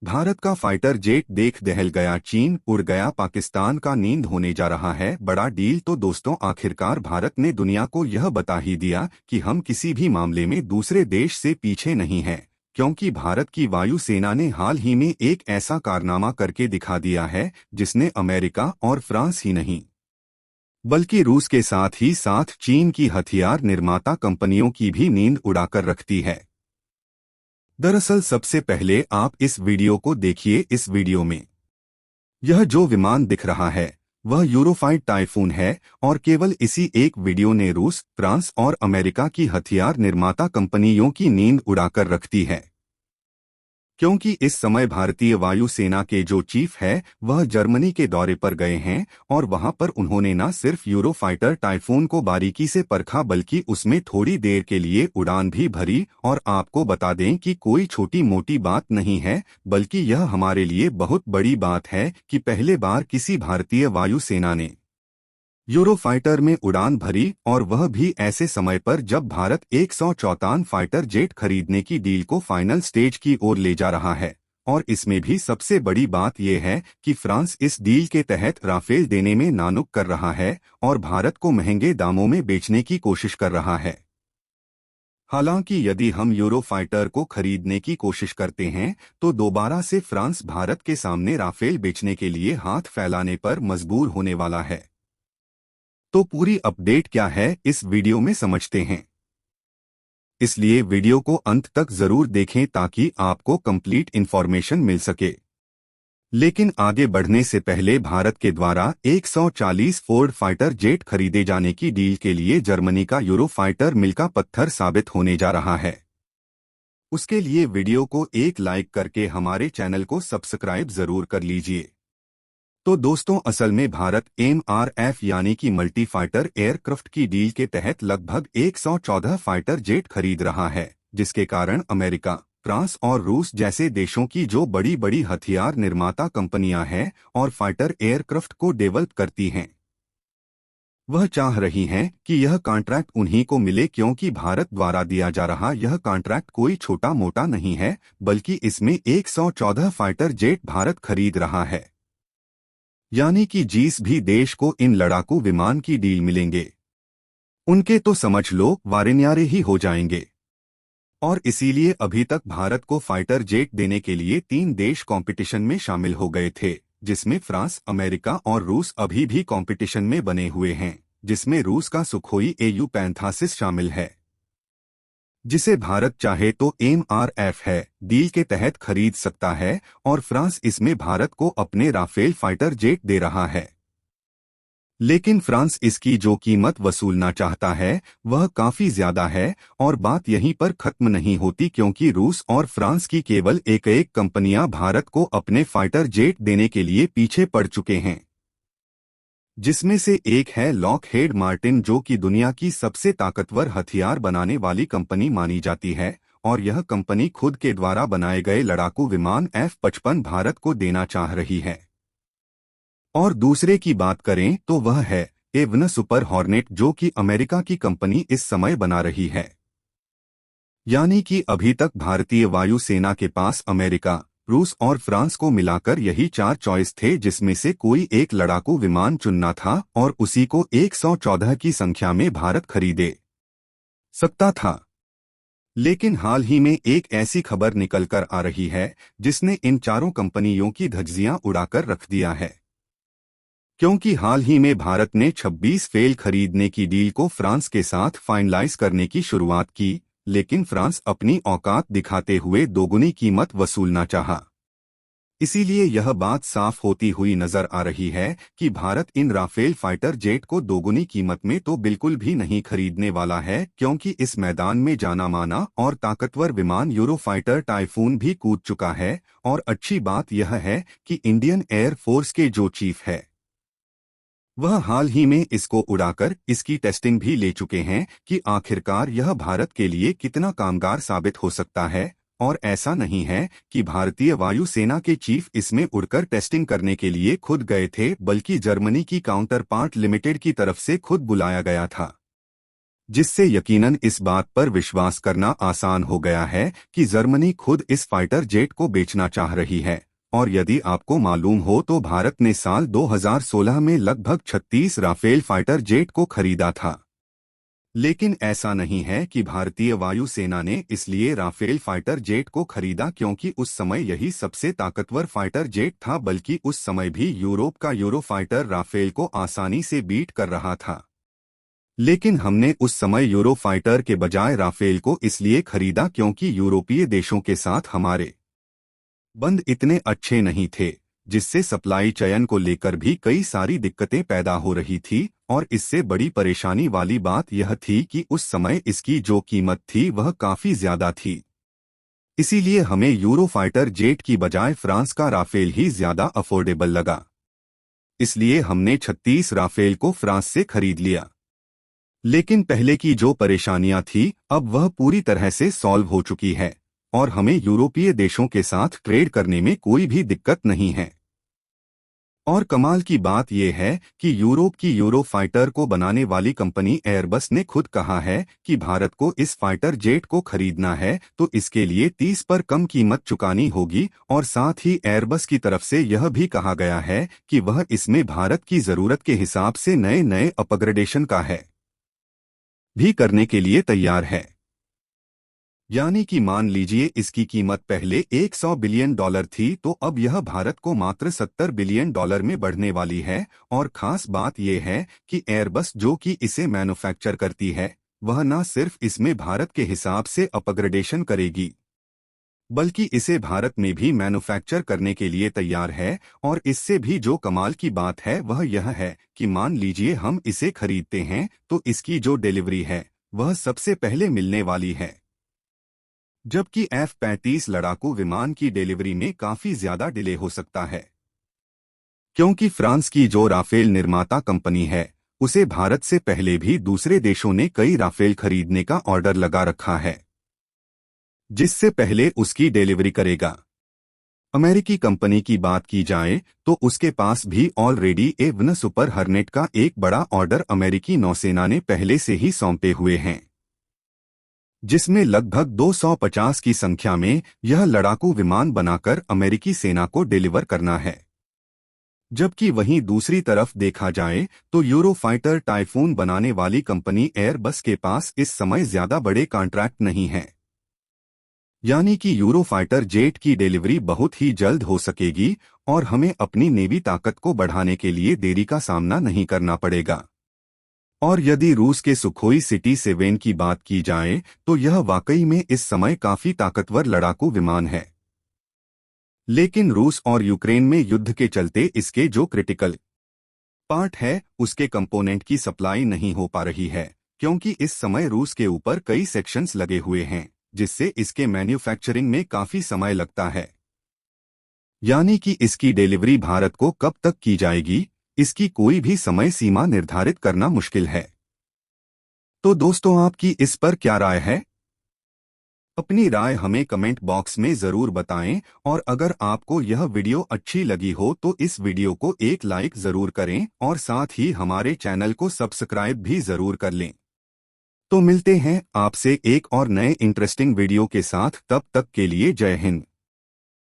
भारत का fighter jet देख दहल गया चीन, उड़ गया पाकिस्तान का, नींद होने जा रहा है बड़ा डील। तो दोस्तों, आखिरकार भारत ने दुनिया को यह बता ही दिया कि हम किसी भी मामले में दूसरे देश से पीछे नहीं हैं, क्योंकि भारत की वायुसेना ने हाल ही में एक ऐसा कारनामा करके दिखा दिया है जिसने अमेरिका और फ्रांस ही नहीं बल्कि रूस के साथ ही साथ चीन की हथियार निर्माता कंपनियों की भी नींद उड़ाकर रखती है। दरअसल सबसे पहले आप इस वीडियो को देखिए। इस वीडियो में यह जो विमान दिख रहा है वह यूरोफाइट टाइफून है, और केवल इसी एक वीडियो ने रूस, फ्रांस और अमेरिका की हथियार निर्माता कंपनियों की नींद उड़ाकर रख दी है। क्योंकि इस समय भारतीय वायुसेना के जो चीफ है वह जर्मनी के दौरे पर गए हैं, और वहां पर उन्होंने न सिर्फ यूरोफाइटर टाइफून को बारीकी से परखा बल्कि उसमें थोड़ी देर के लिए उड़ान भी भरी। और आपको बता दें कि कोई छोटी मोटी बात नहीं है, बल्कि यह हमारे लिए बहुत बड़ी बात है कि पहले बार किसी भारतीय वायुसेना ने यूरोफाइटर में उड़ान भरी, और वह भी ऐसे समय पर जब भारत 154 फाइटर जेट खरीदने की डील को फाइनल स्टेज की ओर ले जा रहा है। और इसमें भी सबसे बड़ी बात यह है कि फ्रांस इस डील के तहत राफेल देने में नानुक कर रहा है और भारत को महंगे दामों में बेचने की कोशिश कर रहा है। हालांकि यदि हम यूरोफाइटर को खरीदने की कोशिश करते हैं तो दोबारा से फ्रांस भारत के सामने राफेल बेचने के लिए हाथ फैलाने पर मजबूर होने वाला है। तो पूरी अपडेट क्या है इस वीडियो में समझते हैं, इसलिए वीडियो को अंत तक जरूर देखें ताकि आपको कंप्लीट इन्फॉर्मेशन मिल सके। लेकिन आगे बढ़ने से पहले भारत के द्वारा 140 फोर्ड फाइटर जेट खरीदे जाने की डील के लिए जर्मनी का यूरोफाइटर मील का पत्थर साबित होने जा रहा है। उसके लिए वीडियो को एक लाइक करके हमारे चैनल को सब्सक्राइब जरूर कर लीजिए। तो दोस्तों, असल में भारत MRF यानी कि मल्टी फाइटर एयरक्राफ्ट की डील के तहत लगभग 114 फाइटर जेट खरीद रहा है, जिसके कारण अमेरिका, फ्रांस और रूस जैसे देशों की जो बड़ी बड़ी हथियार निर्माता कंपनियां हैं और फाइटर एयरक्राफ्ट को डेवलप करती हैं, वह चाह रही हैं कि यह कॉन्ट्रैक्ट उन्हीं को मिले, क्योंकि भारत द्वारा दिया जा रहा यह कॉन्ट्रैक्ट कोई छोटा मोटा नहीं है, बल्कि इसमें 114 फाइटर जेट भारत खरीद रहा है। यानी कि जिस भी देश को इन लड़ाकू विमान की डील मिलेंगे उनके तो समझ लो वारेन्यारे ही हो जाएंगे। और इसीलिए अभी तक भारत को फाइटर जेट देने के लिए 3 देश कंपटीशन में शामिल हो गए थे, जिसमें फ्रांस, अमेरिका और रूस अभी भी कंपटीशन में बने हुए हैं, जिसमें रूस का सुखोई AU-35 शामिल है, जिसे भारत चाहे तो MRF है डील के तहत खरीद सकता है, और फ्रांस इसमें भारत को अपने राफेल फाइटर जेट दे रहा है। लेकिन फ्रांस इसकी जो कीमत वसूलना चाहता है वह काफी ज्यादा है, और बात यहीं पर खत्म नहीं होती, क्योंकि रूस और फ्रांस की केवल एक एक कंपनियां भारत को अपने फाइटर जेट देने के लिए पीछे पड़ चुके हैं, जिसमें से एक है लॉकहीड मार्टिन, जो कि दुनिया की सबसे ताकतवर हथियार बनाने वाली कंपनी मानी जाती है, और यह कंपनी खुद के द्वारा बनाए गए लड़ाकू विमान F-55 भारत को देना चाह रही है। और दूसरे की बात करें तो वह है एवन सुपर हॉर्नेट, जो कि अमेरिका की कंपनी इस समय बना रही है। यानी कि अभी तक भारतीय वायुसेना के पास अमेरिका, रूस और फ्रांस को मिलाकर यही 4 चॉइस थे, जिसमें से कोई एक लड़ाकू विमान चुनना था, और उसी को 114 की संख्या में भारत खरीदे सकता था। लेकिन हाल ही में एक ऐसी खबर निकलकर आ रही है जिसने इन चारों कंपनियों की धज्जियां उड़ाकर रख दिया है, क्योंकि हाल ही में भारत ने 26 फेल खरीदने की डील को फ्रांस के साथ फाइनलाइज करने की शुरुआत की, लेकिन फ्रांस अपनी औकात दिखाते हुए दोगुनी कीमत वसूलना चाहा। इसीलिए यह बात साफ होती हुई नजर आ रही है कि भारत इन राफेल फाइटर जेट को दोगुनी कीमत में तो बिल्कुल भी नहीं खरीदने वाला है, क्योंकि इस मैदान में जाना माना और ताकतवर विमान यूरोफाइटर टाइफून भी कूद चुका है। और अच्छी बात यह है कि इंडियन एयर फोर्स के जो चीफ है वह हाल ही में इसको उड़ाकर इसकी टेस्टिंग भी ले चुके हैं कि आखिरकार यह भारत के लिए कितना कामगार साबित हो सकता है। और ऐसा नहीं है कि भारतीय वायुसेना के चीफ इसमें उड़कर टेस्टिंग करने के लिए खुद गए थे, बल्कि जर्मनी की काउंटर पार्ट लिमिटेड की तरफ से खुद बुलाया गया था। जिससे यकीनन इस बात पर विश्वास करना आसान हो गया है कि जर्मनी खुद इस फाइटर जेट को बेचना चाह रही है। और यदि आपको मालूम हो तो भारत ने साल 2016 में लगभग 36 राफेल फाइटर जेट को खरीदा था। लेकिन ऐसा नहीं है कि भारतीय वायुसेना ने इसलिए राफेल फाइटर जेट को खरीदा क्योंकि उस समय यही सबसे ताकतवर फाइटर जेट था, बल्कि उस समय भी यूरोप का यूरोफाइटर राफेल को आसानी से बीट कर रहा था। लेकिन हमने उस समय यूरोफाइटर के बजाय राफेल को इसलिए खरीदा क्योंकि यूरोपीय देशों के साथ हमारे बंद इतने अच्छे नहीं थे, जिससे सप्लाई चयन को लेकर भी कई सारी दिक्कतें पैदा हो रही थी। और इससे बड़ी परेशानी वाली बात यह थी कि उस समय इसकी जो कीमत थी वह काफी ज्यादा थी। इसीलिए हमें यूरोफाइटर जेट की बजाय फ्रांस का राफेल ही ज्यादा अफोर्डेबल लगा। इसलिए हमने 36 राफेल को फ्रांस से खरीद लिया। लेकिन पहले की जो परेशानियां थी अब वह पूरी तरह से सॉल्व हो चुकी है और हमें यूरोपीय देशों के साथ ट्रेड करने में कोई भी दिक्कत नहीं है। और कमाल की बात यह है कि यूरोप की यूरोफाइटर को बनाने वाली कंपनी एयरबस ने खुद कहा है कि भारत को इस फाइटर जेट को खरीदना है तो इसके लिए 30 पर कम कीमत चुकानी होगी। और साथ ही एयरबस की तरफ से यह भी कहा गया है कि वह इसमें भारत की जरूरत के हिसाब से नए नए अपग्रेडेशन का है भी करने के लिए तैयार है। यानी कि मान लीजिए इसकी कीमत पहले $100 बिलियन थी तो अब यह भारत को मात्र $70 बिलियन में बढ़ने वाली है। और खास बात यह है कि एयरबस जो कि इसे मैन्युफैक्चर करती है वह न सिर्फ इसमें भारत के हिसाब से अपग्रेडेशन करेगी बल्कि इसे भारत में भी मैन्युफैक्चर करने के लिए तैयार है। और इससे भी जो कमाल की बात है वह यह है कि मान लीजिए हम इसे खरीदते हैं तो इसकी जो डिलीवरी है वह सबसे पहले मिलने वाली है, जबकि F-35 लड़ाकू विमान की डिलीवरी में काफी ज्यादा डिले हो सकता है क्योंकि फ्रांस की जो राफेल निर्माता कंपनी है उसे भारत से पहले भी दूसरे देशों ने कई राफेल खरीदने का ऑर्डर लगा रखा है, जिससे पहले उसकी डिलीवरी करेगा। अमेरिकी कंपनी की बात की जाए तो उसके पास भी ऑलरेडी A-1 सुपर हर्नेट का एक बड़ा ऑर्डर अमेरिकी नौसेना ने पहले से ही सौंपे हुए हैं, जिसमें लगभग 250 की संख्या में यह लड़ाकू विमान बनाकर अमेरिकी सेना को डिलीवर करना है। जबकि वहीं दूसरी तरफ देखा जाए तो यूरोफाइटर टाइफून बनाने वाली कंपनी एयरबस के पास इस समय ज्यादा बड़े कॉन्ट्रैक्ट नहीं है। यानी कि यूरोफाइटर जेट की डिलीवरी बहुत ही जल्द हो सकेगी और हमें अपनी नेवी ताकत को बढ़ाने के लिए देरी का सामना नहीं करना पड़ेगा। और यदि रूस के सुखोई Su-27 की बात की जाए तो यह वाकई में इस समय काफी ताकतवर लड़ाकू विमान है। लेकिन रूस और यूक्रेन में युद्ध के चलते इसके जो क्रिटिकल पार्ट है उसके कंपोनेंट की सप्लाई नहीं हो पा रही है, क्योंकि इस समय रूस के ऊपर कई सेक्शंस लगे हुए हैं जिससे इसके मैन्युफैक्चरिंग में काफी समय लगता है। यानी कि इसकी डिलीवरी भारत को कब तक की जाएगी इसकी कोई भी समय सीमा निर्धारित करना मुश्किल है। तो दोस्तों आपकी इस पर क्या राय है? अपनी राय हमें कमेंट बॉक्स में जरूर बताएं और अगर आपको यह वीडियो अच्छी लगी हो तो इस वीडियो को एक लाइक जरूर करें और साथ ही हमारे चैनल को सब्सक्राइब भी जरूर कर लें। तो मिलते हैं आपसे एक और नए इंटरेस्टिंग वीडियो के साथ, तब तक के लिए जय हिंद।